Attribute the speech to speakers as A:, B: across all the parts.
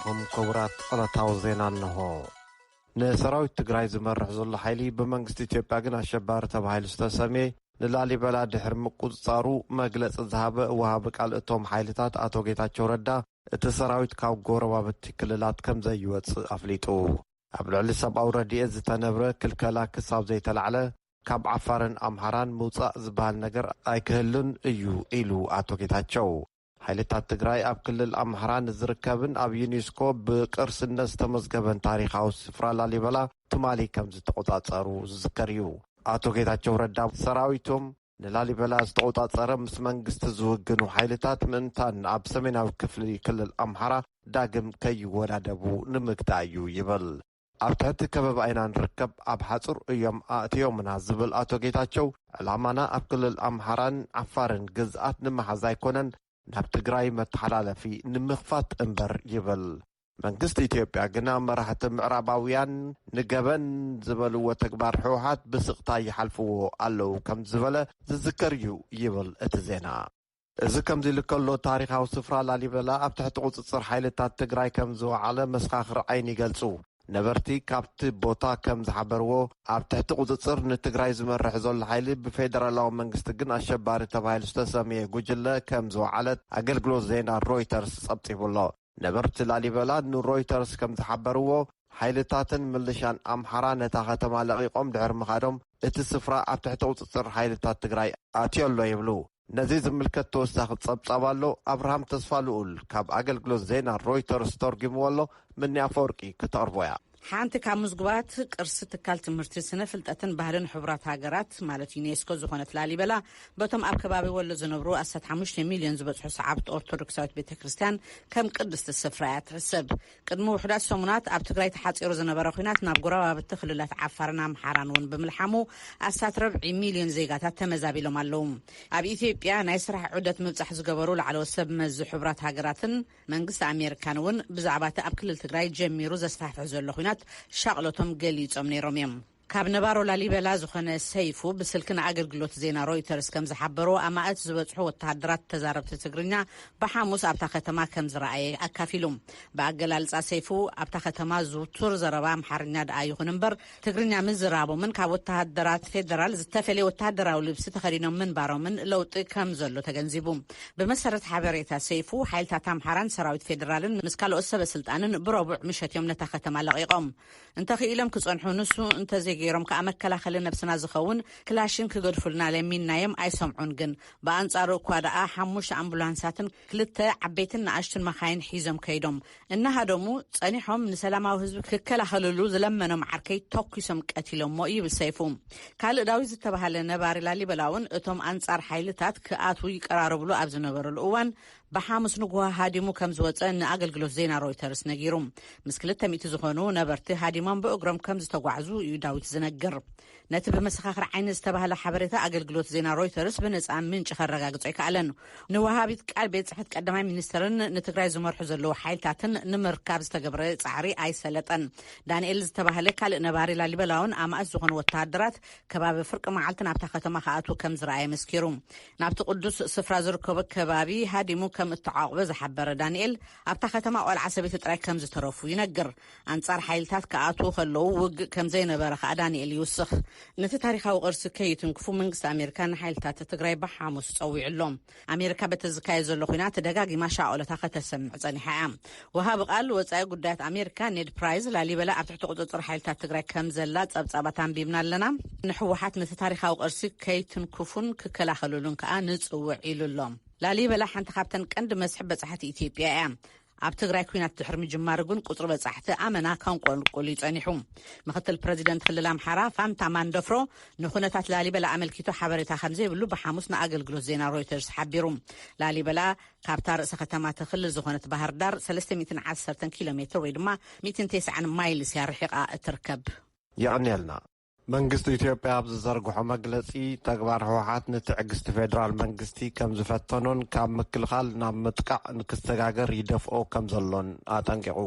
A: عليكم كبرات قلتاو زينا النهو نسراوي تقراي زمرح زل حيلي بمنغست إثيوبيا جن الشبار تبعيل استسمي للاليبلا ድሕር ምቁፅጻሩ መግለጽ ዝሃበ ወሃብ ቃል እቶም ሓይልታት አቶ ጌታቸው ረዳ እቲ ሰራዊት ካብ ጎረባብቲ ክልላት ከም ዘይወፅእ አፍሊጡ ኣብ ልዕሊ ሰብኣዊ ረድኤት ዝተነብረ ክልከላ ክሳብ ዘይተላዕለ ካብ ዓፋርን ኣምሓራን ምውፃእ ዝበሃል ነገር ኣይክህልን እዩ ኢሉ አቶ ጌታቸው ሓይልታት ትግራይ ኣብ ክልል ኣምሓራን ዝርከብን ኣብ ዩኔስኮ ብቅርስነት ዝተመዝገበን ታሪኻዊ ስፍራ ላሊበላ ትማሊ ከም ዝተቆፃፀሩ ዝዝከር እዩ አቶ ጌታቸው ረዳ ሰራዊቶም ንላሊበላ ዝተቆፃፀረ ምስ መንግስቲ ዝውግኑ ሓይልታት ምእንታን ኣብ ሰሜናዊ ክፍሊ ክልል ኣምሓራ ዳግም ከይወዳደቡ ንምግታእ እዩ ይብል ኣብ ትሕቲ ከበባ ኢና ንርከብ ኣብ ሓፁር እዮም ኣእትዮምና ዝብል አቶ ጌታቸው ዕላማና ኣብ ክልል ኣምሓራን ዓፋርን ግዝኣት ንምሓዝ ኣይኮነን ናብ ትግራይ መተሓላለፊ ንምኽፋት እምበር ይብል መንግስት ኢትዮጵያ ግና መራሕቲ ምዕራባውያን ንገበን ዝበልዎ ተግባር ሕወሓት ብስቕታ ይሓልፍዎ ኣለው ከም ዝበለ ዝዝከር እዩ ይብል እቲ ዜና እዚ ከምዚ ልከሎ ታሪኻዊ ስፍራ ላሊበላ ኣብ ትሕቲ ቁፅፅር ሓይልታት ትግራይ ከም ዝወዓለ መሰኻኽር ዓይኒ ይገልጹ ነበርቲ ካብቲ ቦታ ከም ዝሓበርዎ ኣብ ትሕቲ ቁፅፅር ንትግራይ ዝመርሕ ዘሎ ሓይሊ ብፌደራላዊ መንግስቲ ግን ኣሸባሪ ተባሂሉ ዝተሰመየ ጉጅለ ከም ዝወዓለት ኣገልግሎት ዜና ሮይተርስ ጸብፂቡሎ ነበርቲ ላሊበላ ንሮይተርስ ከም ዝሓበርዎ ሓይልታትን ምልሻን ኣምሓራ ነታ ከተማ ለቂቆም ድሕር ምኻዶም እቲ ስፍራ ኣብ ትሕቲ ቁፅፅር ሓይልታት ትግራይ ኣትየሎ ይብሉ ነዚ ዝምልከት ተወሳኺ ጸብጻብ ኣሎ ኣብርሃም ተስፋ ልኡል ካብ ኣገልግሎት ዜና ሮይተርስ ተርጊምዎ ኣሎ ምኒ ኣፈወርቂ ክተቕርቦ እያ
B: ሓንቲ ካብ ምዝግባት ቅርሲ ትካል ትምህርቲ ስነ ፍልጠትን ባህልን ሕቡራት ሃገራት ማለት ዩኔስኮ ዝኾነት ላሊበላ በቶም ኣብ ከባቢ ወሎ ዝነብሩ 15 ሚልዮን ዝበፅሑ ሰዓብቲ ኦርቶዶክሳዊት ቤተክርስትያን ከም ቅድስቲ ስፍራ እያ ትሕሰብ ቅድሚ ውሕዳት ሰሙናት ኣብ ትግራይ ተሓፂሩ ዝነበረ ኩናት ናብ ጎረባብቲ ክልላት ዓፋርን ኣምሓራን እውን ብምልሓሙ 14 ሚልዮን ዜጋታት ተመዛቢሎም ኣለው ኣብ ኢትዮጵያ ናይ ስራሕ ዑደት ምብፃሕ ዝገበሩ ላዕለዎት ሰብ መዚ ሕቡራት ሃገራትን መንግስቲ ኣሜሪካን እውን ብዛዕባ እቲ ኣብ ክልል ትግራይ ጀሚሩ ዘስፋሕፍሕ ዘሎ ኩናት ሻቅሎቶም ገሊፆም ነይሮም እዮም ካብ ነባሮ ላሊበላ ዝኾነ ሰይፉ ብስልክን ኣገልግሎት ዜና ሮይተርስ ከም ዝሓበሮ ኣማእት ዝበፅሑ ወተሃደራት ተዛረብቲ ትግርኛ ብሓሙስ ኣብታ ከተማ ከም ዝረኣየ ኣካፊሉ ብኣገላልፃ ሰይፉ ኣብታ ከተማ ዝውቱር ዘረባ ኣምሓርኛ ደኣ ይኹን እምበር ትግርኛ ምዝራቦምን ካብ ወተሃደራት ፌደራል ዝተፈለየ ወተሃደራዊ ልብሲ ተኸዲኖም ምንባሮምን ለውጢ ከም ዘሎ ተገንዚቡ ብመሰረት ሓበሬታ ሰይፉ ሓይልታት ኣምሓራን ሰራዊት ፌደራልን ምስ ካልኦት ሰበስልጣንን ብረቡዕ ምሸትዮም ነታ ከተማ ለቂቆም እንተኽኢሎም ክፀንሑ ንሱ ገይሮም ከዓ መከላኸሊ ነብስና ዝኸውን ክላሽን ክገድፉልና ለሚናዮም ኣይሰምዑን ግን በኣንጻሩ እኳ ደኣ 5 ኣምቡላንሳትን 2 ዓበይትን ንኣሽቱን መኻይን ሒዞም ከይዶም እናሃደሙ ጸኒሖም ንሰላማዊ ህዝቢ ክከላኸልሉ ዝለመኖም ዓርከይ ተኩሶም ቀቲሎም ሞ ይብል ሰይፉ ካልእ ዳዊት ዝተባሃለ ነባሪ ላሊበላውን እቶም ኣንጻር ሓይልታት ክኣትው ይቀራረብሉ ኣብ ዝነበረሉ እዋን በሓሙስ ንጉሃ ሃዲሙ ከም ዝወፀ ንኣገልግሎት ዜና ሮይተርስ ነጊሩ ምስ 200 ዝኾኑ ነበርቲ ሃዲሞም ብእግሮም ከም ዝተጓዕዙ እዩ ዳዊት ዝነገር ነቲ ብመሰኻኽር ዓይኒ ዝተባሃለ ሓበሬታ ኣገልግሎት ዜና ሮይተርስ ብነፃ ምንጭ ከረጋግጾ ይከኣለን ንወሃቢት ቃል ቤት ጽሕፈት ቀዳማይ ሚኒስተርን ንትግራይ ዝመርሑ ዘለዉ ሓይልታትን ንምርካብ ዝተገብረ ጻዕሪ ኣይሰለጠን ዳንኤል ዝተባሃለ ካልእ ነባሪ ላሊበላውን ኣማእት ዝኾኑ ወተሃደራት ከባቢ ፍርቂ መዓልትን ኣብታ ከተማ ከኣትው ከም ዝረኣየ መስኪሩ ናብቲ ቅዱስ ስፍራ ዝርከቡ ከባቢ ሃዲሙ ከም እተዓቕበ ዝሓበረ ዳንኤል ኣብታ ከተማ ቆልዓ ሰበይቲ ጥራይ ከም ዝተረፉ ይነግር ኣንጻር ሓይልታት ከኣትው ከለዉ ውግእ ከም ዘይነበረ ከዓ ዳንኤል ይውስኽ ነቲ ታሪኻዊ ቅርሲ ከይትንክፉ መንግስቲ ኣሜሪካ ንሓይልታት ትግራይ ብሓሙስ ፀዊዕሎም ኣሜሪካ በቲ ዝካየድ ዘሎ ኩናት ደጋጊማ ሻቅሎታ ከተሰምዕ ፀኒሓ እያ ወሃቢ ቃል ወፃኢ ጉዳያት ኣሜሪካ ኔድ ፕራይዝ ላሊበላ ኣብ ትሕቲ ቁፅፅር ሓይልታት ትግራይ ከም ዘላ ፀብፃባት አንቢብና ኣለና ንሕወሓት ነቲ ታሪኻዊ ቅርሲ ከይትንክፉን ክከላኸልሉን ከዓ ንፅውዕ ኢሉሎም ላሊበላ ሓንቲ ካብተን ቀንዲ መስሕብ በፃሕቲ ኢትዮጵያ እያ ኣብ ትግራይ ኩናት ድሕሪ ምጅማር ግን ቁፅሪ በፃሕቲ ኣመና ከንቆልቁል ይጸኒሑ ምክትል ፕሬዚደንት ክልል ኣምሓራ ፋንታ ማንደፍሮ ንኹነታት ላሊበላ ኣመልኪቶ ሓበሬታ ከም ዘይብሉ ብሓሙስ ንኣገልግሎት ዜና ሮይተርስ ሓቢሩ ላሊበላ ካብታ ርእሰ ከተማ ትኽልል ዝኾነት ባህር ዳር 310 ኪሎ ሜትር ወይ ድማ 190 ማይልስ ርሒቓ እትርከብ
A: ይቕኒልና መንግስቲ ኢትዮጵያ ኣብ ዝዘርግሖ መግለጺ ተግባር ሕወሓት ንትዕግስቲ ፌደራል መንግስቲ ከም ዝፈተኖን ካብ ምክልኻል ናብ ምጥቃዕ ንክስተጋገር ይደፍኦ ከም ዘሎን ኣጠንቂቑ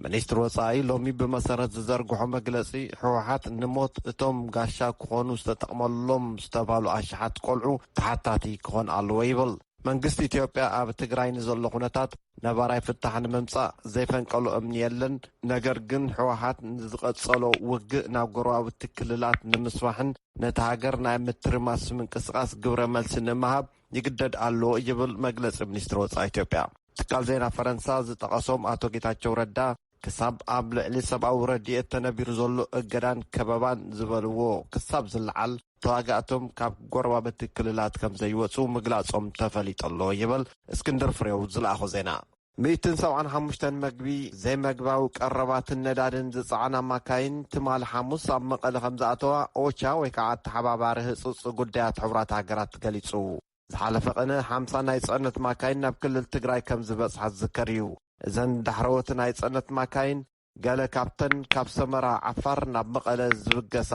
A: ሚኒስትር ወፃኢ ሎሚ ብመሰረት ዝዘርግሖ መግለጺ ሕወሓት ንሞት እቶም ጋሻ ክኾኑ ዝተጠቕመሎም ዝተባሉ ኣሽሓት ቆልዑ ተሓታቲ ክኾን ኣለዎ ይብል መንግስቲ ኢትዮጵያ ኣብ ትግራይ ንዘሎ ኩነታት ነባራይ ፍታሕ ንምምጻእ ዘይፈንቀሉ እምኒ የለን። ነገር ግን ሕወሓት ንዝቐጸሎ ውግእ ናብ ጎረባብቲ ክልላት ንምስዋሕን ነቲ ሃገር ናይ ምትርማስ ምንቅስቓስ ግብረ መልሲ ንምሃብ ይግደድ ኣሎ ይብል መግለፂ ሚኒስትሪ ወጻኢ ኢትዮጵያ። ትካል ዜና ፈረንሳ ዝጠቐሶም ኣቶ ጌታቸው ረዳ ክሳብ ኣብ ልዕሊ ሰብኣዊ ረድኤት ተነቢሩ ዘሎ እገዳን ከበባን ዝበልዎ ክሳብ ዝለዓል ተዋጋእቶም ካብ ጎረባብቲ ክልላት ከም ዘይወፁ ምግላጾም ተፈሊጠሎ ይብል እስክንድር ፍሬው ዝለኣኾ ዜና። 175 መግቢ ዘይመግባዊ ቀረባትን ነዳድን ዝፀዓና ማካይን ትማል ሓሙስ ኣብ መቐለ ከም ዝኣተዋ ኦቻ ወይ ከዓ ተሓባባሪ ህፁፅ ጉዳያት ሕቡራት ሃገራት ገሊጹ። ዝሓለፈ ቀነ 50 ናይ ጽዕነት ማካይን ናብ ክልል ትግራይ ከም ዝበጽሓ ዝዝከር እዩ። እዘን ዳሕረወት ናይ ጽዕነት ማካይን ገለ ካብተን ካብ ሰመራ ዓፋር ናብ መቐለ ዝብገሳ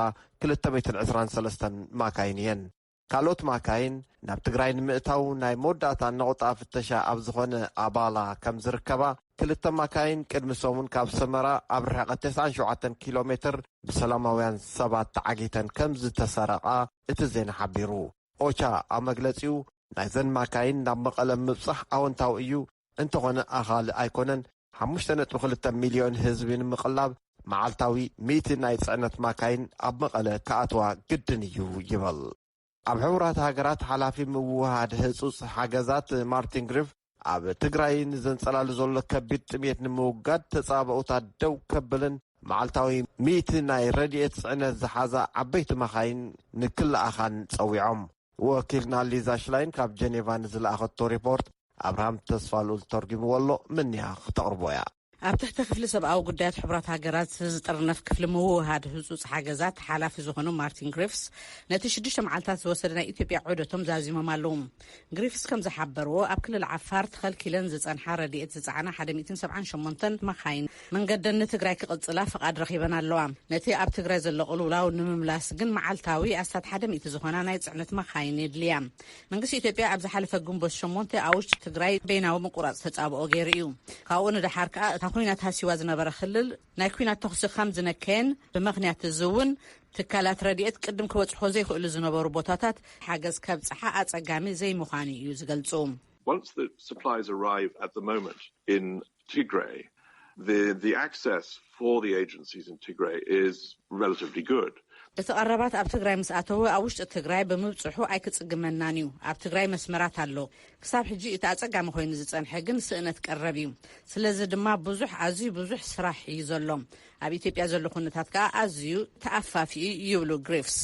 A: 223 ማካይን እየን። ካልኦት ማካይን ናብ ትግራይ ንምእታው ናይ መወዳእታ ነቑጣ ፍተሻ ኣብ ዝኾነ ኣባላ ከም ዝርከባ፣ 2 ማካይን ቅድሚ ሰሙን ካብ ሰመራ ኣብ ርሕቐት 97 ኪሎ ሜትር ብሰላማውያን ሰባት ተዓጊተን ከም ዝተሰረቓ እቲ ዜና ሓቢሩ። ኦቻ ኣብ መግለጺኡ ናይዘን ማካይን ናብ መቐለ ምብጻሕ ኣወንታዊ እዩ እንተኾነ ኣኻልእ ኣይኮነን 5.2 ሚልዮን ህዝቢ ንምቕላብ መዓልታዊ 100 ናይ ጽዕነት ማካይን ኣብ መቐለ ከኣትዋ ግድን እዩ ይብል። ኣብ ሕቡራት ሃገራት ሓላፊ ምውሃድ ህፁፅ ሓገዛት ማርቲን ግሪፍ ኣብ ትግራይ ንዘንጸላሉ ዘሎ ከቢድ ጥሜት ንምውጋድ ተጻብኦታት ደው ከብልን መዓልታዊ 100 ናይ ረድኤት ጽዕነት ዝሓዛ ዓበይቲ መኻይን ንክልኣኻን ጸዊዖም። ወኪልና ሊዛ ሽላይን ካብ ጀኔቫ ንዝለኣኸቶ ሪፖርት ኣብርሃም ተስፋልኡል ተርጊምዎ ኣሎ ምንያ ክተቕርቦ እያ።
B: ኣብ ትሕቲ ክፍሊ ሰብኣዊ ጉዳያት ሕቡራት ሃገራት ዝጥርነፍ ክፍሊ ምውሃድ ህፁፅ ሓገዛት ሓላፊ ዝኾኑ ማርቲን ግሪፍስ ነቲ 6 መዓልታት ዝወሰደ ናይ ኢትዮጵያ ዑደቶም ዛዚሞም ኣለዉ። ግሪፍስ ከም ዝሓበርዎ ኣብ ክልል ዓፋር ተኸልኪለን ዝጸንሓ ረድኤት ዝፀዓና 178 መኻይን መንገደን ንትግራይ ክቕጽላ ፍቓድ ረኺበን ኣለዋ። ነቲ ኣብ ትግራይ ዘሎ ቅልውላው ንምምላስ ግን መዓልታዊ ኣስታት 100 ዝኾና ናይ ጽዕነት መኻይን የድልያ። መንግስቲ ኢትዮጵያ ኣብ ዝሓለፈ ግንቦት 8 ኣብ ውሽጢ ትግራይ በይናዊ ምቁራጽ ተጻብኦ ገይሩ እዩ። ካብኡ ንድሓር ከዓ ኩናት ሃሲዋ ዝነበረ ክልል ናይ ኩናት ተኽሲ ከም ዝነከየን ብምኽንያት እውን ትካላት ረድኤት ቅድም ክበጽሖ ዘይክእሉ ዝነበሩ ቦታታት ሓገዝ ከብጽሓ ኣጸጋሚ ዘይምዃኑ እዩ ዝገልጹ።
C: Once the supplies arrive at the moment in Tigray, the access for the agencies in Tigray is relatively good.
B: እቲ ቀረባት ኣብ ትግራይ ምስ ኣተው ኣብ ውሽጢ ትግራይ ብምብጽሑ ኣይክጽግመናን እዩ። ኣብ ትግራይ መስመራት ኣሎ። ክሳብ ሕጂ እቲ ኣጸጋሚ ኮይኑ ዝጸንሐ ግን ስእነት ቀረብ እዩ። ስለዚ ድማ ኣዝዩ ብዙሕ ስራሕ እዩ ዘሎ። ኣብ ኢትዮጵያ ዘሎ ኩነታት ከዓ ኣዝዩ ተኣፋፊ ይብሉ ግሪፍስ።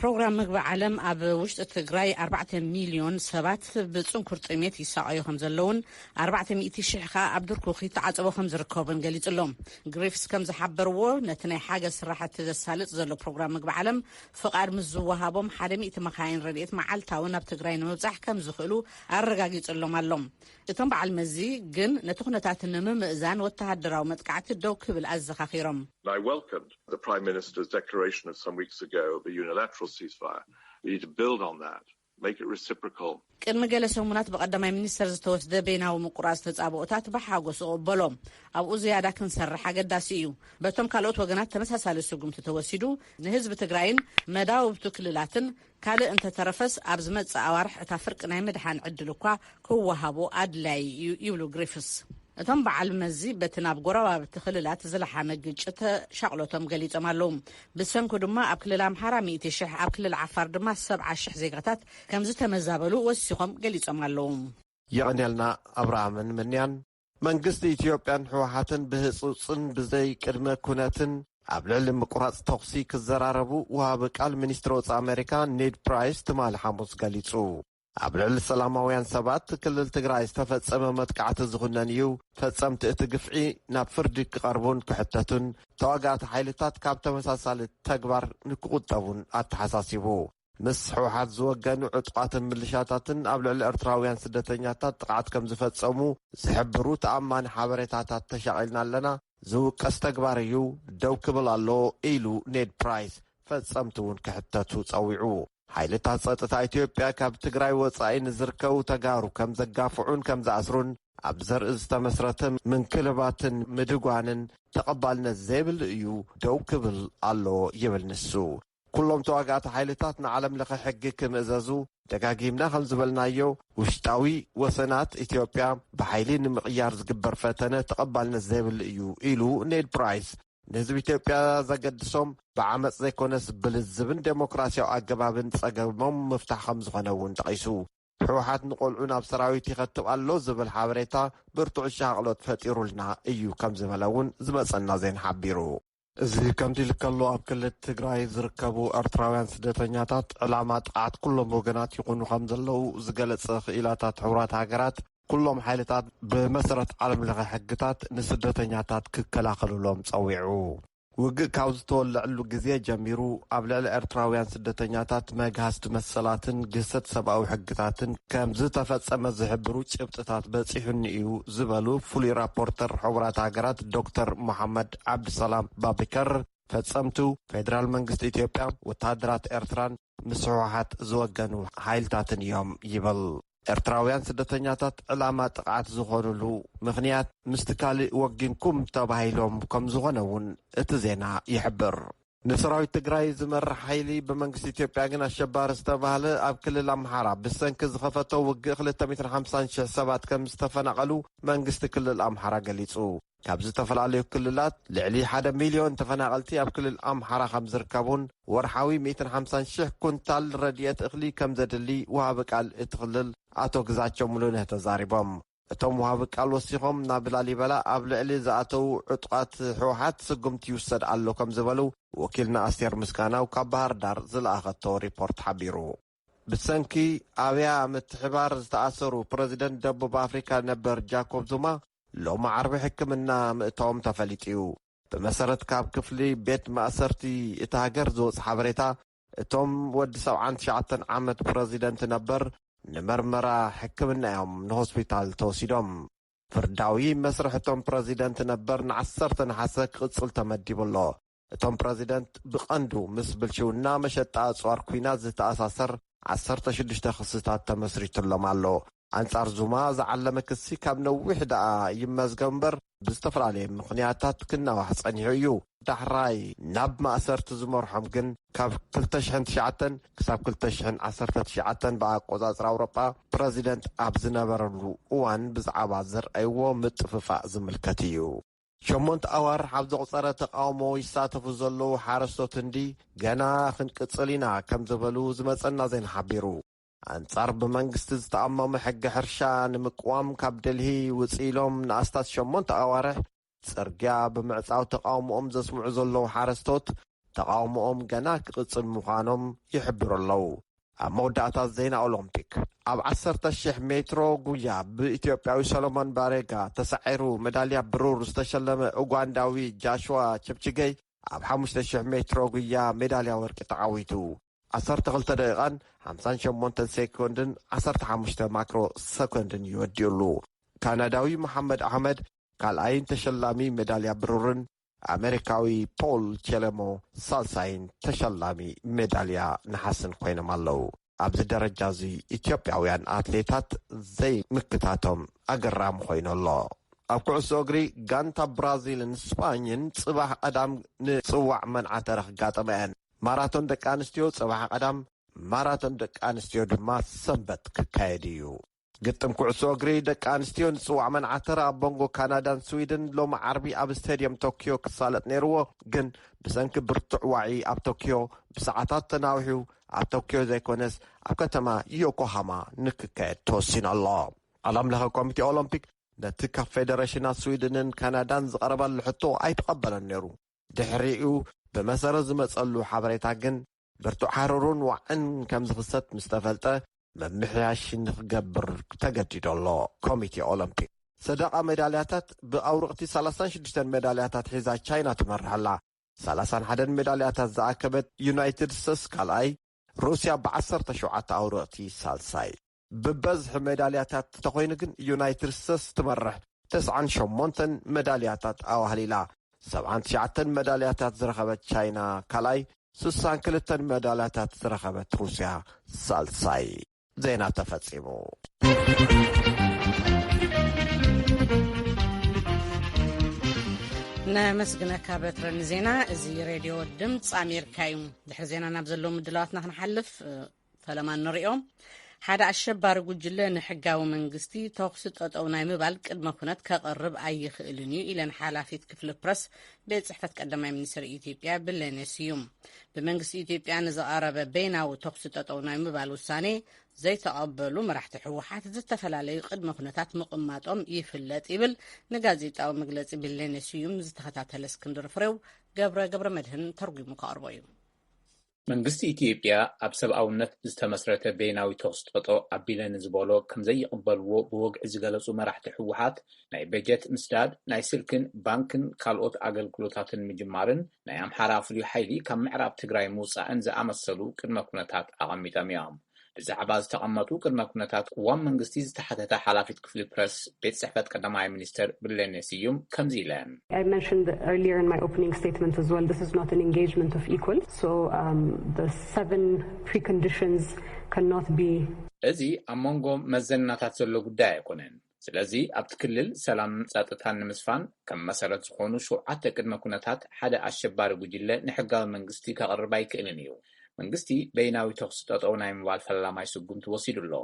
B: ፕሮግራም ምግቢ ዓለም ኣብ ውሽጢ ትግራይ 4 ሚልዮን ሰባት ብጽንኩር ጥሜት ይሰቃዩ ከም ዘለውን 400,000 ከዓ ኣብ ድርኩኺ ተዓጽቦ ከም ዝርከቡን ገሊጹሎም። ግሪፍስ ከም ዝሓበርዎ ነቲ ናይ ሓገዝ ስራሕቲ ዘሳልጥ ዘሎ ፕሮግራም ምግቢ ዓለም ፍቃድ ምስ ዝወሃቦም 100 መኻይን ረድኤት መዓልታዊ ናብ ትግራይ ንምብጻሕ ከም ዝኽእሉ ኣረጋጊጹሎም ኣሎም። እቶም በዓል መዚ ግን ነቲ ኩነታት ንምምእዛን ወተሃደራዊ መጥቃዕቲ ደው ክብል ኣዘኻኺሮም።
C: I welcomed the Prime Minister's declaration of some weeks ago of a unilateral ceasefire. We need to build on that, make it reciprocal.
B: ቅድሚ ገለ ሰሙናት ብቐዳማይ ሚኒስተር ዝተወስደ በይናዊ ምቁራጽ ተጻብኦታት ብሓጎስ ቅበሎም። ኣብኡ ዝያዳ ክንሰርሕ ኣገዳሲ እዩ። በቶም ካልኦት ወገናት ተመሳሳሊ ስጉምቲ ተወሲዱ ንህዝቢ ትግራይን መዳውብቱ ክልላትን ካልእ እንተተረፈስ ኣብ ዝመጽእ ኣዋርሕ እታ ፍርቂ ናይ ምድሓን ዕድል እኳ ክወሃቦ ኣድላይ ይብሉ ግሪፍስ። እቶም በዓል መዚ በቲ ናብ ጎረባብቲ ክልላት ዝለሓመ ግጭት ሻቅሎቶም ገሊጾም ኣለዉ። ብሰንኩ ድማ ኣብ ክልል ኣምሓራ 100,000 ኣብ ክልል ዓፋር ድማ 70,000 ዜጋታት ከም ዝተመዛበሉ ወሲኾም ገሊጾም ኣለዉ።
A: የቕንያልና ኣብርሃምን ምንያን መንግስቲ ኢትዮጵያን ሕወሓትን ብህፁፅን ብዘይ ቅድመ ኩነትን ኣብ ልዕሊ ምቁራጽ ተኽሲ ክዘራረቡ ውሃቢ ቃል ሚኒስትሪ ወፃኢ ኣሜሪካ ኔድ ፕራይስ ትማል ሓሙስ ገሊጹ። ኣብ ልዕሊ ሰላማውያን ሰባት ክልል ትግራይ ዝተፈጸመ መጥቃዕቲ ዝኹነን እዩ። ፈጸምቲ እቲ ግፍዒ ናብ ፍርዲ ክቐርቡን ክሕተቱን ተዋጋእቲ ሓይልታት ካብ ተመሳሳሊ ተግባር ንክቁጠቡን ኣተሓሳሲቡ። ምስ ሕወሓት ዝወገኑ ዕጡቓትን ምልሻታትን ኣብ ልዕሊ ኤርትራውያን ስደተኛታት ጥቃዓት ከም ዝፈጸሙ ዝሕብሩ ተኣማኒ ሓበሬታታት ተሻቒልና ኣለና። ዝውቀስ ተግባር እዩ ደው ክብል ኣሎ ኢሉ ኔድ ፕራይስ ፈጸምቲ እውን ክሕተቱ ጸዊዑ። ሓይልታት ጸጥታ ኢትዮጵያ ካብ ትግራይ ወጻኢ ንዝርከቡ ተጋሩ ከም ዘጋፍዑን ከም ዝኣስሩን ኣብ ዘርኢ ዝተመስረተ ምንክልባትን ምድጓንን ተቐባልነት ዘይብል እዩ ደው ክብል ኣሎ ይብል ንሱ። ኩሎም ተዋጋእቲ ሓይልታት ንዓለም ለኸ ሕጊ ክምእዘዙ ደጋጊምና ከም ዝበልናዮ ውሽጣዊ ወሰናት ኢትዮጵያ ብሓይሊ ንምቕያር ዝግበር ፈተነ ተቐባልነት ዘይብል እዩ ኢሉ ኔድ ፕራይስ ንህዝቢ ኢትዮጵያ ዘገድሶም ብዓመፅ ዘይኮነስ ብልዝብን ዴሞክራሲያዊ ኣገባብን ፀገሞም ምፍታሕ ከም ዝኾነ እውን ጠቒሱ ሕወሓት ንቆልዑ ናብ ሰራዊት ይኸትብ ኣሎ ዝብል ሓበሬታ ብርቱዕ ሻቅሎት ፈጢሩልና እዩ ከም ዝበለ እውን ዝመፀና ዜና ሓቢሩ እዚ ከምቲ ልከሎ ኣብ ክልል ትግራይ ዝርከቡ ኤርትራውያን ስደተኛታት ዕላማ ጥቃዓት ኩሎም ወገናት ይኹኑ ከም ዘለው ዝገለጸ ክኢላታት ሕቡራት ሃገራት ኩሎም ሓይልታት ብመሰረት ዓለም ለኸ ሕግታት ንስደተኛታት ክከላኸልሎም ፀዊዑ ውግእ ካብ ዝተወልዕሉ ግዜ ጀሚሩ ኣብ ልዕሊ ኤርትራውያን ስደተኛታት መግሃስቲ መሰላትን ግሰት ሰብኣዊ ሕግታትን ከም ዝተፈጸመ ዝሕብሩ ጭብጥታት በፂሑኒ እዩ ዝበሉ ፍሉይ ራፖርተር ሕቡራት ሃገራት ዶክተር መሐመድ ዓብድሰላም ባቢከር ፈጸምቱ ፌደራል መንግስቲ ኢትዮጵያ ወታደራት ኤርትራን ምስ ሕወሓት ዝወገኑ ሓይልታትን እዮም ይብል ኤርትራውያን ስደተኛታት ዕላማ ጥቃዓት ዝኾኑሉ ምኽንያት ምስቲ ካልእ ወጊንኩም ተባሂሎም ከም ዝኾነ እውን እቲ ዜና ይሕብር ንሰራዊት ትግራይ ዝመርሕ ሓይሊ ብመንግስቲ ኢትዮጵያ ግን ኣሸባሪ ዝተባሃለ ኣብ ክልል ኣምሓራ ብሰንኪ ዝኸፈቶ ውግእ 250,000 ሰባት ከም ዝተፈናቐሉ መንግስቲ ክልል ኣምሓራ ገሊጹ ካብ ዝተፈላለዩ ክልላት ልዕሊ 1 ሚልዮን ተፈናቐልቲ ኣብ ክልል ኣምሓራ ከም ዝርከቡን ወርሓዊ 150,000 ኩንታል ረድኤት እኽሊ ከም ዘድሊ ወሃቢ ቃል እቲ ክልል ኣቶ ግዛቸው ሙሉነህ ተዛሪቦም እቶም ወሃቢ ቃል ወሲኾም ናብ ላሊበላ ኣብ ልዕሊ ዝኣተው ዕጡቃት ሕወሓት ስጉምቲ ይውሰድ ኣሎ ከም ዝበሉ ወኪልና ኣስቴር ምስጋናው ካብ ባህር ዳር ዝለኣኸቶ ሪፖርት ሓቢሩ ብሰንኪ ኣብያ ምትሕባር ዝተኣሰሩ ፕረዚደንት ደቡብ ኣፍሪካ ነበር ጃኮብ ዙማ ሎማ ዓርቢ ሕክምና ምእተዎም ተፈሊጡ እዩ ብመሰረት ካብ ክፍሊ ቤት ማእሰርቲ እቲ ሃገር ዝወፅ ሓበሬታ እቶም ወዲ 79 ዓመት ፕረዚደንት ነበር ንመርመራ ሕክምና እዮም ንሆስፒታል ተወሲዶም ፍርዳዊ መስርሕቶም ፕረዚደንት ነበር ን10 ነሓሰ ክቕፅል ተመዲቡሎ እቶም ፕረዚደንት ብቐንዱ ምስ ብልሽውና መሸጣ ኣፅዋር ኩናት ዝተኣሳሰር 16 ክስታት ተመስሪቱሎም ኣሎ አንጻር ዙማ ዝዓለመ ክሲ ካብ ነዊሕ ደኣ ይመዝገብ እምበር ብዝተፈላለየ ምኽንያታት ክናዋሕ ፀኒሑ እዩ ዳሕራይ ናብ ማእሰርቲ ዝመርሖም ግን ካብ 2009 ክሳብ 2019 ብኣቆፃፅራ ኣውሮጳ ፕረዚደንት ኣብ ዝነበረሉ እዋን ብዛዕባ ዘርአይዎ ምጥፍፋእ ዝምልከት እዩ 8 ኣዋር ኣብ ዘቑፀረ ተቃውሞ ይሳተፉ ዘለዉ ሓረስቶት እንዲ ገና ክንቅፅል ኢና ከም ዝበሉ ዝመፀና ዜና ሓቢሩ አንጻር ብመንግስቲ ዝተኣመመ ሕጊ ሕርሻ ንምቅዋም ካብ ደልሂ ውፂኢሎም ንኣስታት 8 ኣዋርሕ ፅርግያ ብምዕፃው ተቃውሞኦም ዘስምዑ ዘለዉ ሓረስቶት ተቃውሞኦም ገና ክቅፅል ምዃኖም ይሕብሩ ኣለዉ ኣብ መወዳእታት ዜና ኦሎምፒክ ኣብ 10,000 ሜትሮ ጉያ ብኢትዮጵያዊ ሰሎሞን ባሬጋ ተሳዒሩ ሜዳልያ ብሩር ዝተሸለመ ኡጋንዳዊ ጃሽዋ ቸፕችገይ ኣብ 5,000 ሜትሮ ጉያ ሜዳልያ ወርቂ ተዓዊቱ 12 ደቂቃን 58 ሴኮንድን 15 ማክሮ ሰኮንድን ይወዲኡሉ ካናዳዊ መሐመድ ኣሕመድ ካልኣይን ተሸላሚ ሜዳልያ ብሩርን ኣሜሪካዊ ፖል ቼለሞ ሳልሳይን ተሸላሚ ሜዳልያ ነሓስን ኮይኖም ኣለዉ ኣብዚ ደረጃ እዚ ኢትዮጵያውያን ኣትሌታት ዘይምክታቶም ኣገራሚ ኮይኑ ኣሎ ኣብ ኩዕሶ እግሪ ጋንታ ብራዚልን ስፓኝን ፅባሕ ቀዳም ንፅዋዕ መንዓተረ ክጋጠመአን ማራቶን ደቂ ኣንስትዮ ፅባሕ ቀዳም ማራቶን ደቂ ኣንስትዮ ድማ ሰንበት ክካየድ እዩ ግጥም ኩዕሶ እግሪ ደቂ ኣንስትዮ ንፅዋዕ መንዓተረ ኣብ ቦንጎ ካናዳን ስዊድን ሎሚ ዓርቢ ኣብ ስቴድየም ቶኪዮ ክሳለጥ ነይርዎ ግን ብሰንኪ ብርቱዕ ዋዒ ኣብ ቶኪዮ ብሰዓታት ተናዊሑ ኣብ ቶኪዮ ዘይኮነስ ኣብ ከተማ ዮኮሃማ ንክካየድ ተወሲኑ ኣሎ ዓለም ለኸ ኮሚቴ ኦሎምፒክ ነቲ ካብ ፌደሬሽናት ስዊድንን ካናዳን ዝቐረበሉ ሕቶ ኣይተቐበለን ነይሩ ድሕሪኡ ብመሰረት ዝመፀሉ ሓበሬታ ግን ብርቱዕ ሓሩሩን ዋዕን ከም ዝኽሰት ምስ ተፈልጠ መምሕያሽ ንክገብር ተገዲዱ ኣሎ ኮሚቴ ኦሎምፒክ ሰደቃ ሜዳልያታት ብኣውርቕቲ 36 ሜዳልያታት ሒዛ ቻይና ትመርሕ ኣላ 31 ሜዳልያታት ዝኣከበት ዩናይትድ ስቴትስ ካልኣይ ሩስያ ብ17 ኣውርቕቲ ሳልሳይ ብበዝሒ ሜዳልያታት ተኾይኑ ግን ዩናይትድ ስቴትስ ትመርሕ 98 ሜዳልያታት ኣዋህሊላ 79 ሜዳልያታት ዝረኸበት ቻይና ካልኣይ 62 ሜዳልያታት ዝረኸበት ሩስያ ሳልሳይ ዜና ተፈጺሙ
B: نمسجنا كابترن زينا زي راديو الدمፅ أمريكا يوم دحر زينا نبذلهم مدلواتنا نحلف فلما نريهم حدا الشبار قجلة نحقاو منقستي توقسط أو نايمي بالك المكونات كقرب أي خيلني إلى حالافيت كفل برس بيت صحفة قدماء منسر إثيوبيا باللينسيوم بمنقس إثيوبيا نزقارب بينا وتوقسط أو نايمي بالوساني زي تقبلوا مرحت حوحات زتفلالي قدم كنتات مقماتهم يفلت إبل نقازيت أو مقلت باللينسيوم زتختات الاسكندر فريو قبر مدهن ترقي مقاربويو
D: መንግስቲ ኢትዮጵያ ኣብ ሰብኣውነት ዝተመስረተ ቤናዊ ተስጥጦ ኣቢለን ዝበሎ ከም ዘይቅበልዎ ብወግዕ ዝገለጹ መራሕቲ ሕወሓት ናይ በጀት ምስዳድ ናይ ስልክን ባንክን ካልኦት ኣገልግሎታትን ምጅማርን ናይ ኣምሓራ ፍሉይ ሓይሊ ካብ ምዕራብ ትግራይ ምውፃእን ዝኣመሰሉ ቅድመ ኩነታት ኣቐሚጦም እዮም ብዛዕባ ዝተቐመጡ ቅድመ ኩነታት ቅዋም መንግስቲ ዝተሓተተ ሓላፊት ክፍሊ ፕረስ ቤት ጽሕፈት ቀዳማይ ሚኒስትር ብለኔ ስዩም ከምዚ ኢለን
E: I mentioned earlier in my opening statement as well, this is not an engagement of equals. So the 7 preconditions cannot be...
D: እዚ ኣብ መንጎ መዘናታት ዘሎ ጉዳይ ኣይኮነን ስለዚ ኣብቲ ክልል ሰላም ጸጥታን ንምስፋን ከም መሰረት ዝኾኑ 7 ቅድመ ኩነታት ሓደ ኣሸባሪ ጉጅለ ንሕጋዊ መንግስቲ ከቕርብ ኣይክእልን እዩ መንግስቲ በይናዊ ተኽስጠጦ ናይ ምባል ፈላማይ ስጉምቲ ወሲዱሎ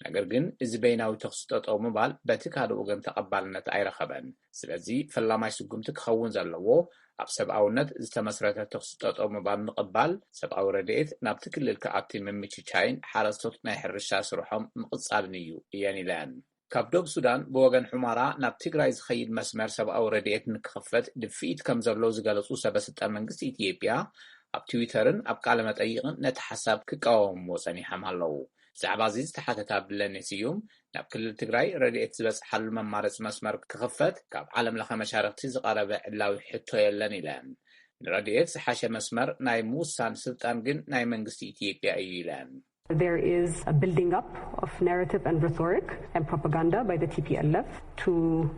D: ነገር ግን እዚ በይናዊ ተኽስጠጦ ምባል በቲ ካልእ ወገን ተቐባልነት ኣይረኸበን ስለዚ ፈላማይ ስጉምቲ ክኸውን ዘለዎ ኣብ ሰብኣውነት ዝተመስረተ ተኽስጠጦ ምባል ምቕባል ሰብኣዊ ረድኤት ናብቲ ክልል ከኣቲ ምምችቻይን ሓረስቶት ናይ ሕርሻ ስርሖም ምቕጻልን እዩ እየን ኢለን ካብ ደቡብ ሱዳን ብወገን ሑመራ ናብ ትግራይ ዝኸይድ መስመር ሰብኣዊ ረድኤት ንክኽፈት ድፍኢት ከም ዘሎ ዝገለጹ ሰበስልጣን መንግስቲ ኢትዮጵያ ኣብ ትዊተርን ኣብ ቃለ መጠይቕን ነቲ ሓሳብ ክቃወምዎ ጸኒሖም ኣለዉ ብዛዕባ እዚ ዝተሓተተ ብለኔ ስዩም ናብ ክልል ትግራይ ረድኤት ዝበፅሓሉ መማረፂ መስመር ክኽፈት ካብ ዓለም ለኸ መሻርክቲ ዝቐረበ ዕላዊ ሕቶ የለን ኢለን ንረድኤት ዝሓሸ መስመር ናይ ምውሳን ስልጣን ግን ናይ መንግስቲ ኢትዮጵያ እዩ ኢለን
E: There is a building up of narrative and rhetoric and propaganda by the TPLF to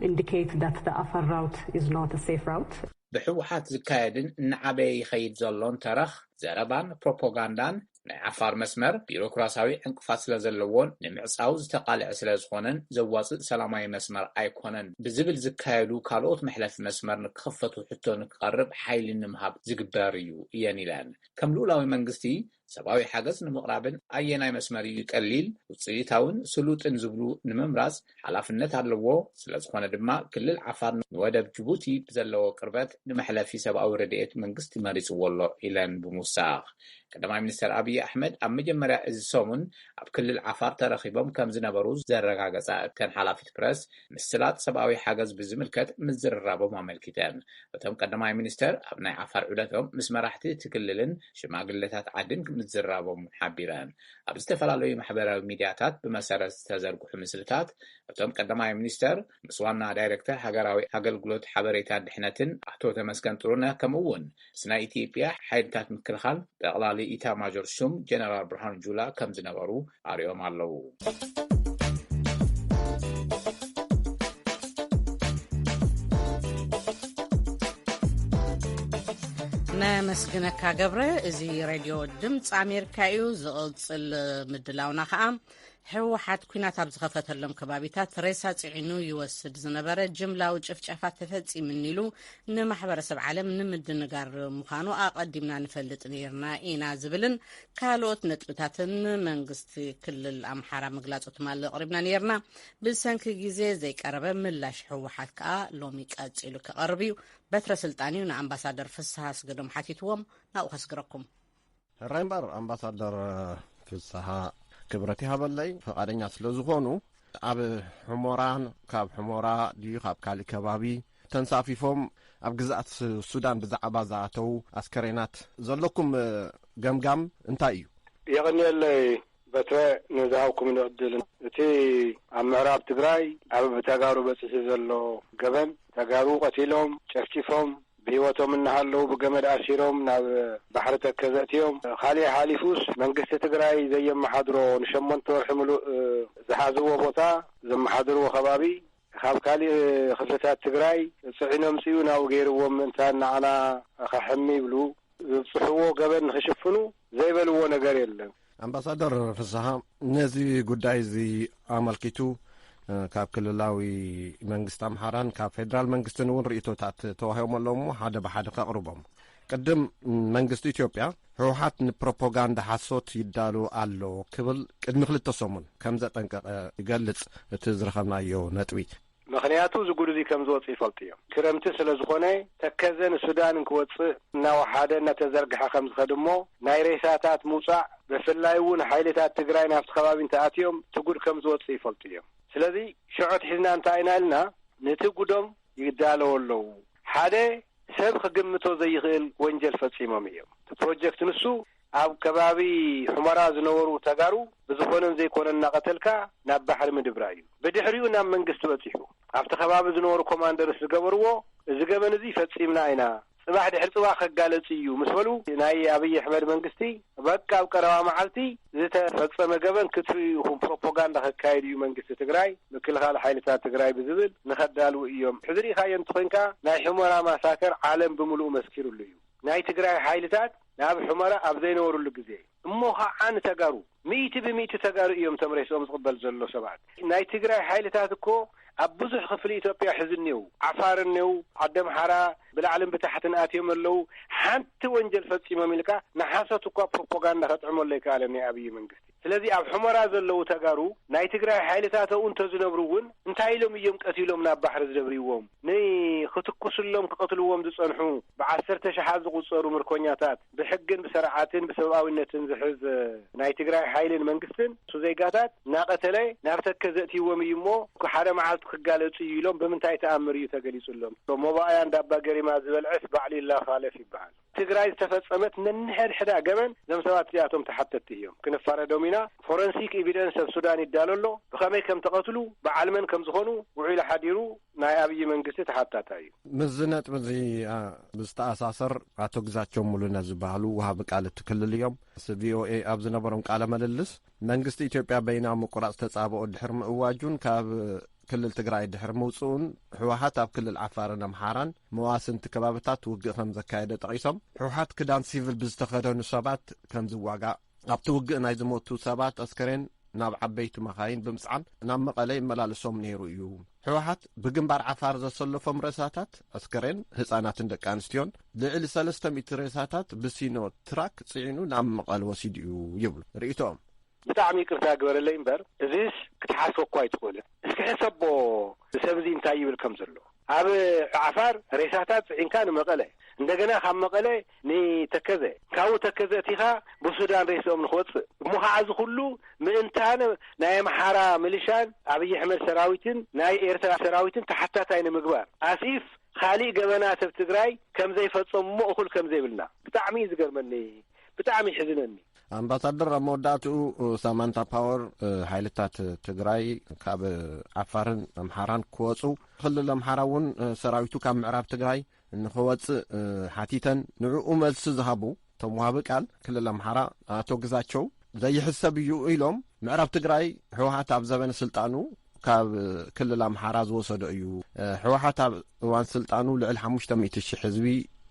E: indicate that the Afar route is not a safe route.
D: ብሕወሓት ዝካየድን ንዓበየ ይኸይድ ዘሎን ተረኽ ዘረባን ፕሮፓጋንዳን ናይ ዓፋር መስመር ቢሮክራሲያዊ ዕንቅፋት ስለ ዘለዎን ንምዕፃው ዝተቃልዐ ስለ ዝኾነን ዘዋፅእ ሰላማዊ መስመር ኣይኮነን ብዝብል ዝካየዱ ካልኦት መሕለፊ መስመር ንክኽፈቱ ሕቶ ንክቐርብ ሓይሊ ንምሃብ ዝግበር እዩ እየን ኢለን ከም ልኡላዊ መንግስቲ ሰብኣዊ ሓገዝ ንምቕራብን ኣየናይ መስመር እዩ ቀሊል ውፅኢታውን ስሉጥን ዝብሉ ንምምራፅ ሓላፍነት ኣለዎ ስለ ዝኾነ ድማ ክልል ዓፋር ንወደብ ጅቡቲ ብዘለዎ ቅርበት ንመሕለፊ ሰብኣዊ ረድኤት መንግስቲ መሪፅዎ ኣሎ ኢለን ብምውሳኽ ቀዳማይ ሚኒስትር አብይ አሕመድ ኣብ መጀመርያ እዚ ሰሙን ኣብ ክልል ዓፋር ተረኺቦም ከም ዝነበሩ ዘረጋገፀ እተን ሓላፊት ፕረስ ምስላት ሰብኣዊ ሓገዝ ብዝምልከት ምዝርራቦም ኣመልኪተን እቶም ቀዳማይ ሚኒስትር ኣብ ናይ ዓፋር ዑደቶም ምስ መራሕቲ ትክልልን ሽማግለታት ዓድን ምዝርራቦም ሓቢረን ኣብ ዝተፈላለዩ ማሕበራዊ ሚድያታት ብመሰረት ዝተዘርግሑ ምስልታት እቶም ቀዳማይ ሚኒስትር ምስ ዋና ዳይሬክተር ሃገራዊ ኣገልግሎት ሓበሬታን ድሕነትን ኣቶ ተመስገን ጥሩነህ ከምኡውን ስናይ ኢትዮጵያ ሓይልታት ምክልኻል ጠቕላሊ ኢታ ማጆር ሹም ጀነራል ብርሃኑ ጁላ ከም ዝነበሩ ኣርዮም ኣለዉ
B: نمسكنك كجبرة زي راديو الدمፅ أمريكا يو زغلصل مدلاونا خام ሕወሓት ኩናት ኣብ ዝኸፈተሎም ከባቢታት ሬሳ ጽዒኑ ይወስድ ዝነበረ ጅምላዊ ጭፍጨፋት ተፈጺሙ ኢሉ ንማሕበረሰብ ዓለም ንምድንጋር ምዃኑ ኣቐዲምና ንፈልጥ ነርና ኢና ዝብልን ካልኦት ነጥብታትን መንግስቲ ክልል ኣምሓራ መግለጹ ትማል ቀሪብና ነርና ብሰንኪ ግዜ ዘይቀረበ ምላሽ ሕወሓት ከዓ ሎሚ ቀጺሉ ከቐርብ እዩ በትረ ስልጣን እዩ ንኣምባሳደር ፍስሓ ስገዶም ሓቲትዎም ናብኡ ከስግረኩም
A: ራይምበር ኣምባሳደር ፍስሓ ክብረቲ ሃበለይ ፈቃደኛ ስለ ዝኾኑ ኣብ ሕሞራን ካብ ሕሞራ ድዩ ካብ ካሊእ ከባቢ ተንሳፊፎም ኣብ ግዛኣት ሱዳን ብዛዕባ ዝኣተው ኣስከሬናት ዘለኩም ገምጋም እንታይ እዩ
F: የቕኒየለይ በትረ ንዝሃብኩም ንዕድል እቲ ኣብ ምዕራብ ትግራይ ኣብ ተጋሩ በፅሲ ዘሎ ገበን ተጋሩ ቀቲሎም ጨፍጭፎም بهوتهم النهالو بجمد أسيرهم ناب بحر تكذاتيهم خالي حالفوس منقصة تقرأي زي محاضرو نشمون طور حملو زحازو وبوتا زي محاضرو خبابي خاب كالي خفلتات تقرأي صحينهم سيونا وغيرو ومنتان على خحمي بلو صحوو قبل نخشفنو زي بلو نقريل
A: أمباسادر فسها نزي قداي زي عملكتو ካብ ክልላዊ መንግስቲ ኣምሓራን ካብ ፌደራል መንግስትን እውን ርእቶታት ተዋሂቦም ኣለዎም ሓደ ብሓደ ከቕርቦም ቅድም መንግስቲ ኢትዮጵያ ህወሓት ንፕሮፓጋንዳ ሓሶት ይዳሉ ኣሎ ክብል ቅድሚ 2 ሰሙን ከም ዘጠንቀቐ ይገልጽ እቲ ዝረኸብናዮ ነጥቢ
F: ምክንያቱ ዝጉዱዚ ከም ዝወጽ ይፈልጥ እዮም ክረምቲ ስለ ዝኾነ ተከዘን ሱዳን ክወጽእ እናወሓደ እናተዘርግሐ ከም ዝኸድሞ ናይ ሬሳታት ሙጻዕ ብፍላይ እውን ሓይልታት ትግራይ ናብቲ ከባቢ እንተኣትዮም ትጉድ ከም ዝወጽ ይፈልጥ እዮም ስለዚ ሽዑት ሒዝና እንታይ ኢና ኢልና ነቲ ጉዶም ይዳለዉ ኣለዉ ሓደ ሰብ ክግምቶ ዘይኽእል ወንጀል ፈጺሞም እዮም ፕሮጀክት ንሱ ኣብ ከባቢ ሑመራ ዝነበሩ ተጋሩ ብዝኾነን ዘይኮነን እናቐተልካ ናብ ባሕሪ ምድብራ እዩ ብድሕሪኡ ናብ መንግስቲ በፂሑ ኣብቲ ከባቢ ዝነበሩ ኮማንደርስ ዝገበርዎ እዚ ገበን እዚ ፈጺምና ኢና ጽባሕ ድሕሪ ጽባሕ ከጋለጽ እዩ ምስ በሉ ናይ ኣብይ ኣሕመድ መንግስቲ በቃ ኣብ ቀረባ መዓልቲ ዝተፈጸመ ገበን ክትሪኢኹም ፕሮፓጋንዳ ከካይድ እዩ መንግስቲ ትግራይ ምክልኻል ሓይልታት ትግራይ ብዝብል ንኸዳልው እዮም ሕዚ ሪኢኻዮ እንተኾይንካ ናይ ሑመራ ማሳከር ዓለም ብምሉእ መስኪሩሉ እዩ ናይ ትግራይ ሓይልታት ናብ ሑመራ ኣብ ዘይነበሩሉ ግዜ እሞ ከዓ ንተጋሩ 100% ተጋሩ እዮም ተምሬሶም ዝቕበል ዘሎ ሰባት ናይ ትግራይ ሓይልታት እኮ ኣብ ብዙሕ ክፍሊ ኢትዮጵያ ሕዝኔው ዓፋር እኔው ዓዲ ኣምሓራ ብላዕልን ብታሕትን ኣትዮም ኣለዉ ሓንቲ ወንጀል ፈጺሞም ኢልካ ንሓሰት እኳ ፕሮፓጋንዳ ከጥዕመሎ ይከኣለን ናይ ኣብይ መንግስቲ ስለዚ ኣብ ሑመራ ዘለዉ ተጋሩ ናይ ትግራይ ሓይልታት ኣብኡ እንተዝነብሩ እውን እንታይ ኢሎም እዮም ቀቲሎም ናብ ባሕሪ ዝደብርይዎም ንክትኩስሎም ክቐትልዎም ዝጸንሑ ብ10 ሸሓት ዝቝጸሩ ምርኮኛታት ብሕግን ብስርዓትን ብሰብኣዊነትን ዝሕዝ ናይ ትግራይ ሓይልን መንግስትን ሱዘይጋታት ናቐተለ ናብ ተከዘእትይዎም እዩ እሞ ሓደ መዓልቲ ክጋለጹ እዩ ኢሎም ብምንታይ ተኣምር እዩ ተገሊጹሎም ሞባኣያ እንዳባ ገሪማ ዝበልዕስ ባዕሊ ላኻለፍ ይበሃል ትግራይ ዝተፈጸመት ነንሕድሕዳ ገበን ዘም ሰባት እዚኣቶም ተሓተቲ እዮም ክንፋረዶም ኢና ፎረንሲክ ኤቪደንስ ኣብ ሱዳን ይዳለሎ ብኸመይ ከም ተቐትሉ ብዓልመን ከም ዝኾኑ ውዒሉ ሓዲሩ ናይ ኣብይ መንግስቲ ተሓታታ እዩ
A: ምዝ ነጥቢ እዚ ብዝተኣሳሰር ኣቶ ግዛቸው ሙሉነት ዝበሃሉ ወሃቢ ቃል እትክልል እዮም ቪኦኤ ኣብ ዝነበሮም ቃለ መልልስ መንግስቲ ኢትዮጵያ በይና ምቁራጽ ተጻብኦ ድሕሪ ምእዋጁን ካብ ክልል ትግራይ ድሕሪ መውፅኡን ሕወሓት ኣብ ክልል ዓፋርን ኣምሓራን መዋስንቲ ከባብታት ውግእ ከም ዘካየደ ጠቒሶም ሕወሓት ክዳን ሲቪል ብዝተኸደኑ ሰባት ከም ዝዋጋእ ኣብቲ ውግእ ናይ ዝሞቱ ሰባት ኣስከሬን ናብ ዓበይቲ መኻይን ብምጽዓን ናብ መቐለ ይመላለሶም ነይሩ እዩ ሕወሓት ብግንባር ዓፋር ዘሰለፎም ሬሳታት ኣስከሬን ህፃናትን ደቂ ኣንስትዮን ልዕሊ 300 ሬሳታት ብሲኖ ትራክ ጽዒኑ ናብ መቐለ ወሲዱ እዩ ይብሉ ርእቶም
F: ብጣዕሚ ይቅርታ ግበረለይ እምበር እዚስ ክትሓስቦ እኳ ኣይትኽእልን እስኪ ሕሰቦ ሰብ እዚ እንታይ ይብል ከም ዘሎ ኣብ ዓፋር ሬሳታት ጽዒንካ ንመቐለ እንደገና ካብ መቐለ ንተከዘ ካብኡ ተከዘ እቲኻ ብሱዳን ሬሶም ንኽወፅእ እሞ ከዓ እዚ ኩሉ ምእንታን ናይ ኣምሓራ ሚሊሻን ኣብይ ኣሕመድ ሰራዊትን ናይ ኤርትራ ሰራዊትን ተሓታታይ ንምግባር ኣሲፍ ካሊእ ገበና ሰብ ትግራይ ከም ዘይፈጸሙ እሞ እኹል ከም ዘይብልና ብጣዕሚ ዝገርመኒ ብጣዕሚ ሕዝነኒ
A: ኣምባሳደር ኣብ መወዳእትኡ ሳማንታ ፓወር ሓይልታት ትግራይ ካብ ዓፋርን ኣምሓራን ክወፁ ክልል ኣምሓራ እውን ሰራዊቱ ካብ ምዕራብ ትግራይ ንኽወፅእ ሓቲተን ንዕኡ መልሲ ዝሃቡ እቶም ወሃቢ ቃል ክልል ኣምሓራ ኣቶ ግዛቸው ዘይሕሰብ እዩ ኢሎም ምዕራብ ትግራይ ሕወሓት ኣብ ዘበነ ስልጣኑ ካብ ክልል ኣምሓራ ዝወሰዶ እዩ ሕወሓት ኣብ እዋን ስልጣኑ ልዕሊ 500,000 ህዝቢ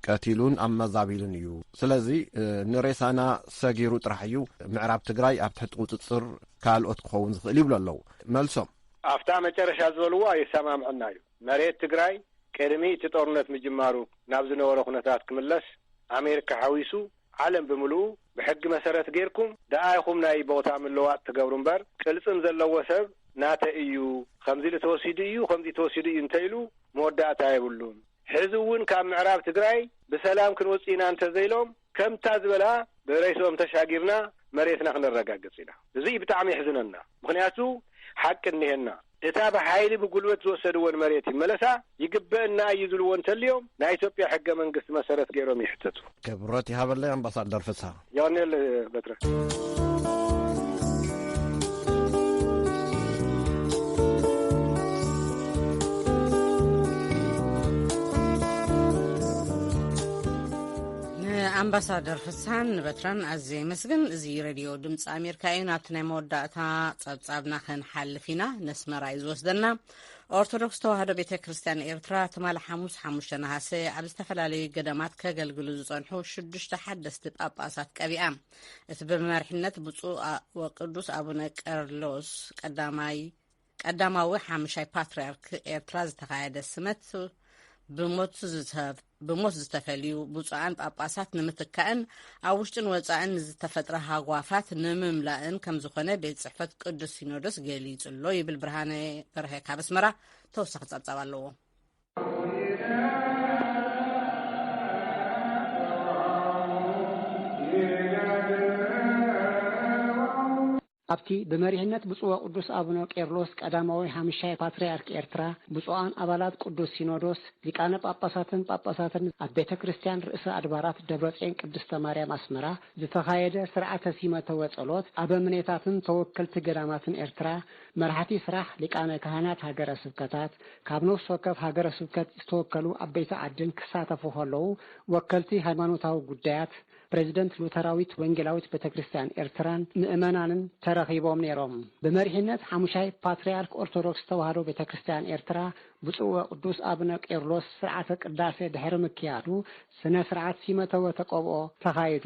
A: ቀቲሉን ኣብ መዛቢሉን እዩ ስለዚ ንሬሳና ሰጊሩ ጥራሕ እዩ ምዕራብ ትግራይ ኣብ ትሕቲ ቁፅፅር ካልኦት ክኸውን ዝኽእል ይብሉ ኣለዉ መልሶም
F: ኣብታ መጨረሻ ዝበልዎ ኣይሰማምዕና እዩ መሬት ትግራይ ቅድሚ እቲ ጦርነት ምጅማሩ ናብ ዝነበረ ኩነታት ክምለስ ኣሜሪካ ሓዊሱ ዓለም ብምልኡ ብሕጊ መሰረት ጌርኩም ደኣይኹም ናይ ቦታ ምልዋጥ ትገብሩ እምበር ቅልጽም ዘለዎ ሰብ ናተ እዩ ከምዚ ተወሲዱ እዩ ከምዚ ተወሲዱ እዩ እንተኢሉ መወዳእታ የብሉን ሕዚ እውን ካብ ምዕራብ ትግራይ ብሰላም ክንወፂና እንተዘይሎም ከምታ ዝበላ ብሬሶም ተሻጊርና መሬትና ክንረጋግጽ ኢና እዚ ብጣዕሚ ይሕዝነና ምክንያቱ ሓቂ እኒሄና እታ ብሓይሊ ብጉልበት ዝወሰድዎን መሬት ይመለሳ ይግበአና እዩ ዝብልዎ እንተልዮም ናይ ኢትዮጵያ ሕገ መንግስቲ መሰረት ገይሮም ይሕተቱ
A: ክብሮት ይሃበለይ ኣምባሳደር ፍስሓ
F: ያኔል በትረ
B: ኣምባሳደር ፍስሓን በትረን ኣዝየ መስግን እዚ ሬድዮ ድምፂ ኣሜሪካ እዩ ናብቲ ናይ መወዳእታ ጸብጻብና ክንሓልፍ ኢና ነስመራ እዩ ዝወስደና ኦርቶዶክስ ተዋህዶ ቤተ ክርስቲያን ኤርትራ ትማል ሓሙስ 5 ነሓሴ ኣብ ዝተፈላለዩ ገዳማት ከገልግሉ ዝጸንሑ 6 ሓደስቲ ጳጳሳት ቀቢኣ እቲ ብመርሕነት ብፁዕ ወቅዱስ ኣቡነ ቀርሎስ ቀዳማይ ቀዳማዊ ሓሙሻይ ፓትርያርክ ኤርትራ ዝተካየደ ስመት ብሞት ዝተፈልዩ ብፁዓን ጳጳሳት ንምትካእን ኣብ ውሽጥን ወፃእን ዝተፈጥረ ሃጓፋት ንምምላእን ከም ዝኾነ ቤት ጽሕፈት ቅዱስ ሲኖዶስ ገሊጹ ኣሎ ይብል ብርሃነ በርሀ ካብ ኣስመራ ተወሳኺ ጸብጻብ ኣለዎ።
G: ኣብቲ ብመሪሕነት ብፁዕ ቅዱስ አቡነ ቄርሎስ ቀዳማዊ ሓሙሻይ ፓትርያርክ ኤርትራ ብፁዓን ኣባላት ቅዱስ ሲኖዶስ ሊቃነ ጳጳሳትን ኣብ ቤተ ክርስቲያን ርእሰ ኣድባራት ደብረጽዮን ቅድስተ ማርያም ኣስመራ ዝተካየደ ስርዓተ ሲመተ ወጸሎት ኣበምኔታትን ተወከልቲ ገዳማትን ኤርትራ መራሕቲ ስራሕ ሊቃነ ካህናት ሃገረ ስብከታት ካብ ነፍሲ ወከፍ ሃገረ ስብከት ዝተወከሉ ኣበይተ ዓድን ክሳተፉ ከለዉ ወከልቲ ሃይማኖታዊ ጉዳያት ፕሬዚደንት ሉተራዊት ወንጌላዊት ቤተክርስቲያን ኤርትራን ምእመናንን ተረኺቦም ነይሮም። በመሪሕነት ሓሙሻይ ፓትርያርክ ኦርቶዶክስ ተዋህዶ ቤተክርስቲያን ኤርትራ ብፁዕ ቅዱስ አቡነ ቄርሎስ ስርዓተ ቅዳሴ ድሕሪ ምክያዱ ስነ ስርዓት ሲመተ ወተቀብኦ ተኻይዱ።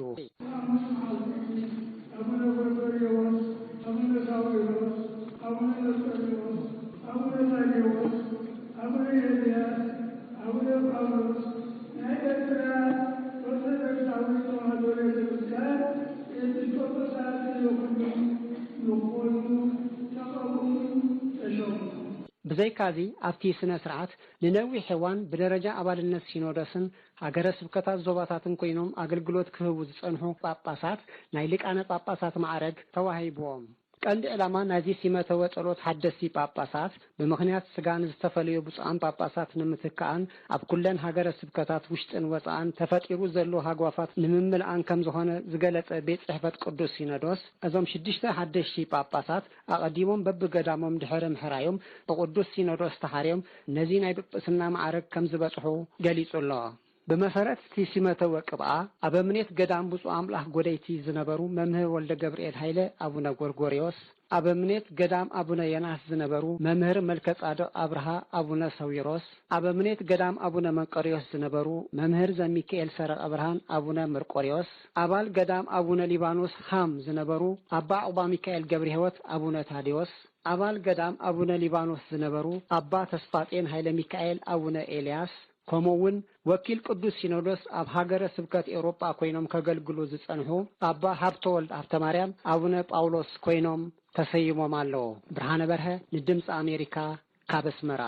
G: ብዘይካዚ ኣብቲ ስነ ስርዓት ንነዊሕ ሕዋን ብደረጃ ኣባልነት ሲኖዶስን ሃገረ ስብከታት ዞባታትን ኮይኖም ኣገልግሎት ክህቡ ዝጸንሑ ጳጳሳት ናይ ሊቃነ ጳጳሳት ማዕረግ ተዋሂቦም። ቀንዲ ዕላማ ናዚ ሲመተ ወጸሎት ሓደስቲ ጳጳሳት ብምኽንያት ስጋን ዝተፈልዩ ብፁዓን ጳጳሳት ንምትካእን ኣብ ኩለን ሃገረ ስብከታት ውሽጥን ወፃእን ተፈጢሩ ዘሎ ሃጓፋት ንምምላእን ከም ዝኾነ ዝገለጸ ቤት ጽሕፈት ቅዱስ ሲኖዶስ እዞም 6 ሓደስቲ ጳጳሳት ኣቐዲሞም በብገዳሞም ድሕሪ ምሕራዮም ብቅዱስ ሲኖዶስ ተሓርዮም ነዚ ናይ ጵጵስና ማዕረግ ከም ዝበጽሑ ገሊጹ ኣሎ። በመሰረት ሲመተ ወቅብአ አበምኔት ገዳም ብፁዕ አምላክ ጎደይቲ ዝነበሩ መምህር ወልደ ገብርኤል ኃይለ አቡነ ጎርጎሪዮስ፣ አበምኔት ገዳም አቡነ የናስ ዝነበሩ መምህር መልከ ጻድቅ አብርሃ አቡነ ሰዊሮስ፣ አበምኔት ገዳም አቡነ መንቆሪዮስ ዝነበሩ መምህር ዘሚካኤል ሰረቀ ብርሃን አቡነ መርቆሪዮስ፣ አባል ገዳም አቡነ ሊባኖስ ሃም ዝነበሩ አባ ዕቁባ ሚካኤል ገብረ ሕይወት አቡነ ታዲዮስ፣ አባል ገዳም አቡነ ሊባኖስ ዝነበሩ አባ ተስፋጤን ኃይለ ሚካኤል አቡነ ኤልያስ ከምኡውን ወኪል ቅዱስ ሲኖዶስ ኣብ ሃገረ ስብከት ኤውሮጳ ኮይኖም ከገልግሉ ዝጸንሑ አባ ሃብተወልድ ሃብተ ማርያም አቡነ ጳውሎስ ኮይኖም ተሰይሞም ኣለዎ። ብርሃነ በርሀ ንድምፂ አሜሪካ ካብ ኣስመራ።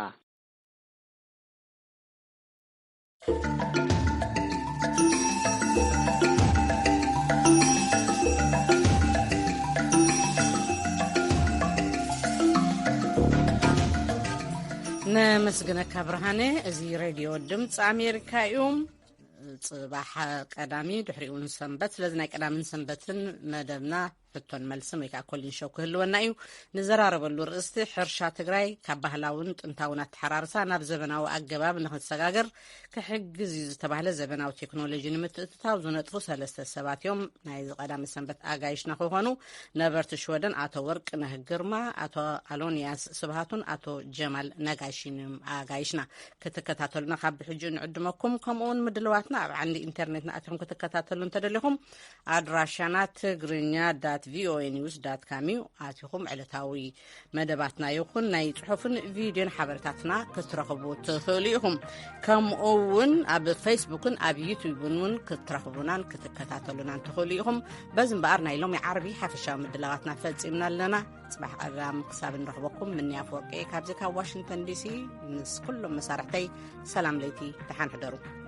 B: نمسجنك برهانة زي راديو الدمت أمريكا يوم صباح قدامي دحريون سنبت لذنا قدامن سنبتن مدبنا حتون ملسم ويكا كلين شوكو هلونا ايو نزرارب اللورقستي حرشا تقراي كابهلاون تنتاونات حرارسا ناب زبناو أقباب نخد سقاقر كحق زيز تبهلا زبناو تكنولوجي نمتتتاو زونتفو سلسة سبات يوم نايز قدام سنبت آقايش نخو هونو نبرت شودن آتو ورق نهجرما آتو ألونياس سبهاتون آتو جمال نقاشينم آقايشنا كتكتاتلنا خاب حجون عدمكم كمون مدلواتنا عندي انترنتنا أتهم كتكتاتلون تدليهم أدراشانات غرينيا voanews.com آتيكم علتاوي مدباتنا يكون ناي صحفن فيديو حبرتاتنا كترخبو تخليهم كم أون أب فيسبوكن أب يوتيوبن كترخبونا كتكتاتلونا تخليهم بزن بارنا يلوم عربي حفشا مدلغاتنا فلسمنا لنا صباح أرام كساب نرخبكم من يافوكي كابزكا واشنطن دي سي نس كلهم مسارحتي سلام ليتي تحان حضروا